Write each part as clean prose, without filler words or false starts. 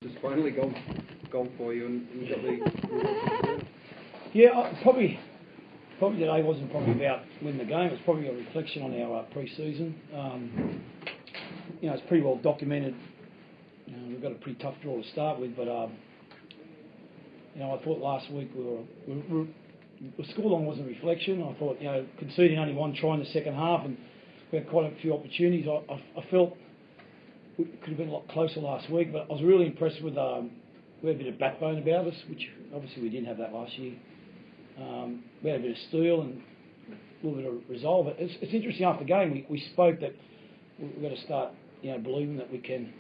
It's finally gone for you, and you got the. Yeah, probably today wasn't probably about winning the game. It was probably a reflection on our pre-season. It's pretty well documented. We've got a pretty tough draw to start with, but I thought last week the scoreline wasn't a reflection. I thought conceding only one try in the second half, and we had quite a few opportunities. I felt we could have been a lot closer last week, but I was really impressed with we had a bit of backbone about us, which obviously we didn't have that last year. We had a bit of steel and a little bit of resolve. But it's interesting, after the game we spoke that we've got to start believing that we can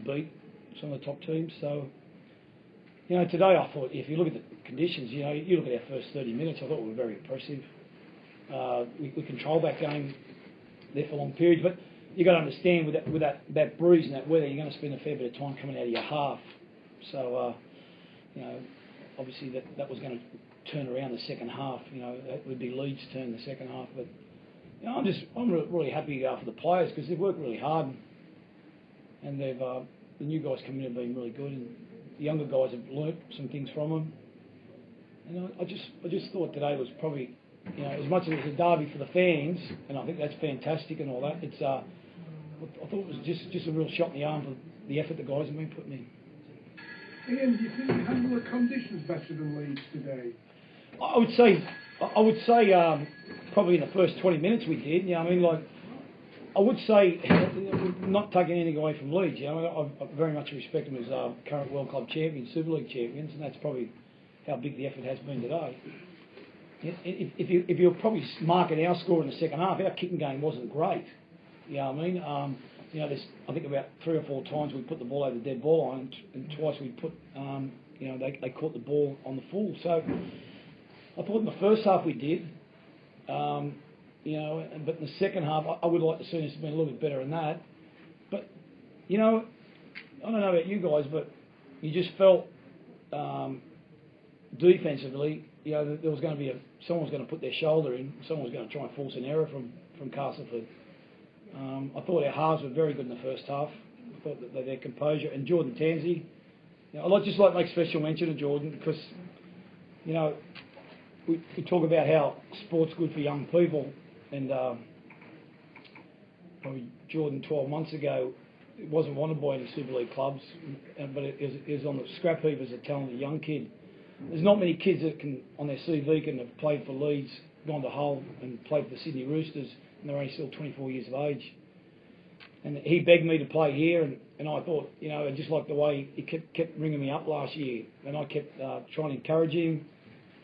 beat some of the top teams. So today I thought, if you look at the conditions, you look at our first 30 minutes, I thought we were very impressive. We controlled that game there for long periods, but you've got to understand with that breeze and that weather, you're going to spend a fair bit of time coming out of your half. So obviously that was going to turn around the second half. That would be Leeds' turn the second half. But I'm really happy for the players, because they've worked really hard, and they've the new guys coming in have been really good, and the younger guys have learnt some things from them. And I just thought today was probably, as much as it was a derby for the fans, and I think that's fantastic and all that, it's I thought it was just a real shot in the arm for the effort the guys have been putting in. Ian, do you think you handled the conditions better than Leeds today? I would say probably in the first 20 minutes we did. I would say, not taking anything away from Leeds. I very much respect them as current World Club champions, Super League champions, and that's probably how big the effort has been today. If you're probably marking our score in the second half, our kicking game wasn't great. There's, I think, about 3 or 4 times we put the ball over the dead ball line, and twice we put, they caught the ball on the full. So I thought in the first half we did, but in the second half I would like to see us been a little bit better than that. But I don't know about you guys, but you just felt defensively, there was going to be someone was going to put their shoulder in, someone was going to try and force an error from Castleford. I thought our halves were very good in the first half. I thought that their composure, and Jordan Tansey, I'd just like to make special mention of Jordan, because we talk about how sport's good for young people, and probably Jordan 12 months ago, it wasn't wanted by any Super League clubs, but it was on the scrap heap as a talented young kid. There's not many kids that can, on their CV, can have played for Leeds, gone to Hull and played for the Sydney Roosters, and they're only still 24 years of age. And he begged me to play here, and I thought, I just like the way he kept ringing me up last year, and I kept trying to encourage him,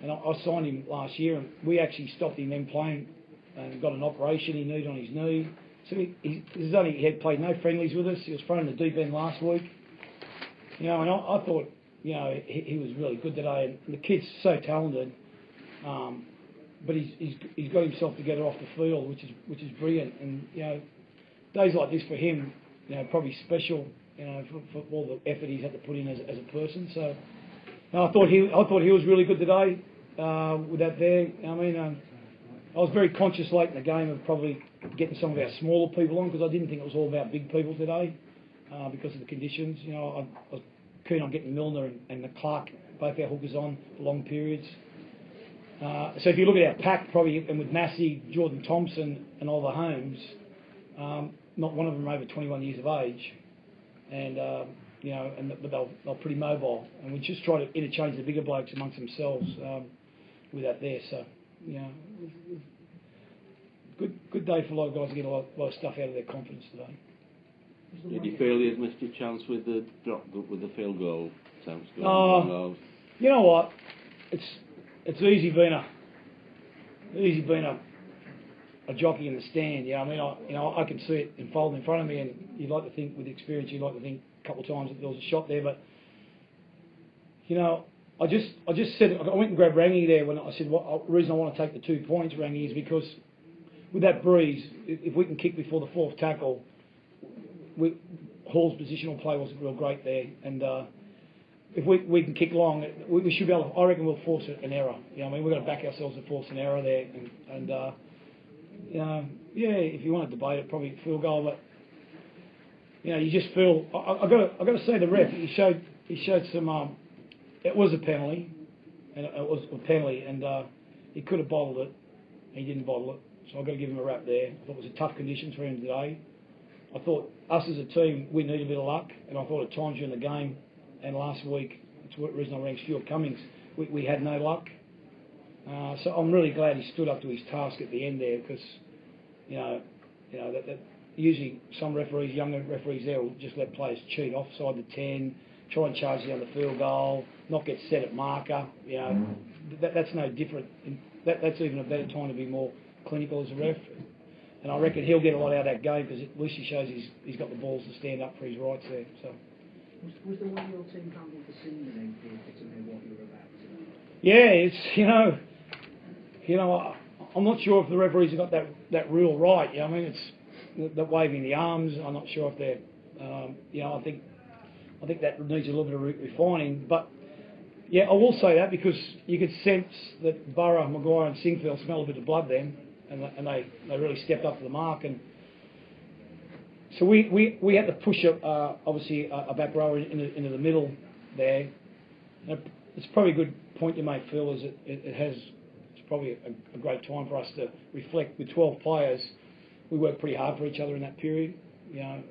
and I signed him last year, and we actually stopped him then playing and got an operation he needed on his knee. So he had played no friendlies with us. He was thrown in the deep end last week. And I thought, he was really good today, and the kid's so talented. But he's got himself together off the field, which is brilliant. And days like this for him, probably special. For all the effort he's had to put in as a person. So I thought he was really good today with that there. I was very conscious late in the game of probably getting some of our smaller people on, because I didn't think it was all about big people today because of the conditions. I was keen on getting Milner and the Clark, both our hookers, on for long periods. So if you look at our pack, probably, and with Massey, Jordan Thompson and Oliver Holmes, not one of them are over 21 years of age, and but they're pretty mobile, and we just try to interchange the bigger blokes amongst themselves with that there. So good day for a lot of guys to get a lot of stuff out of their confidence today. Did you feel you'd missed your chance with the field goal attempts? You know what? It's easy being a jockey in the stand. I can see it unfold in front of me, and you'd like to think, with experience, you'd like to think a couple of times that there was a shot there. But I just said, I went and grabbed Rangy there when I said, the reason I want to take the 2 points, Rangy, is because with that breeze, if we can kick before the 4th tackle, Hall's positional play wasn't real great there, and if we can kick long, we should be able to, I reckon we'll force an error. We've got to back ourselves to force an error there, and if you want to debate it, probably field goal, but you know, you just feel. I got to say the ref. He showed some. It was a penalty, and it was a penalty, and he could have bottled it. He didn't bottle it, so I've got to give him a rap there. I thought it was a tough conditions for him today. I thought us as a team, we need a bit of luck, and I thought at times during the game and last week, that's the reason I rang Stuart Cummings, we had no luck. So I'm really glad he stood up to his task at the end there, because you know that usually some referees, younger referees there, will just let players cheat offside the 10, try and charge down the field goal, not get set at marker. You know, that's no different. That's even a better time to be more clinical as a ref. And I reckon he'll get a lot out of that game, because at least he shows he's got the balls to stand up for his rights there. So. Was the way your team handled the scene then the epitome of what you were about to do? Yeah, it's I'm not sure if the referees have got that rule right. You know, I mean, it's the waving the arms. I'm not sure if they're I think that needs a little bit of refining. But yeah, I will say that, because you could sense that Burrow, Maguire and Singfield smell a bit of blood then, and they really stepped up to the mark. And so we had to push obviously a back rower into the middle there. And it's probably a good point you make, Phil, is it's probably a great time for us to reflect. With 12 players, we worked pretty hard for each other in that period. You know,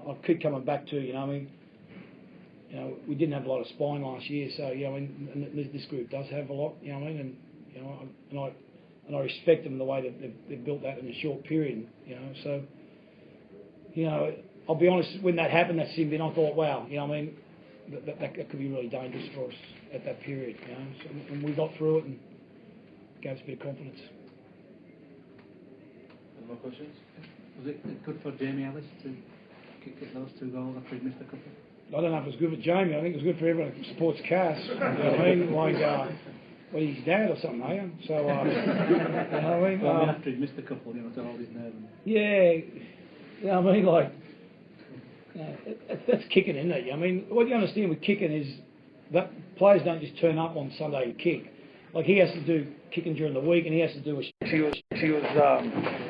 I keep coming back to, we didn't have a lot of spine last year, so and this group does have a lot. And I respect them the way that they've built that in a short period. So I'll be honest, when that happened, that seemed in, I thought, wow, that could be really dangerous for us at that period. So, and we got through it and gave us a bit of confidence. Any more questions? Was it good for Jamie Ellis to kick those 2 goals after he missed a couple? I don't know if it was good for Jamie. I think it was good for everyone who supports Cass. You know what I mean? Like, well, he's dad or something, are you? So, you know what I mean? Well, after he missed a couple, to hold his nerve. Yeah, you know what I mean? Like, that's kicking, isn't it? I mean, what you understand with kicking is that players don't just turn up on Sunday and kick. Like, he has to do kicking during the week, and he has to do a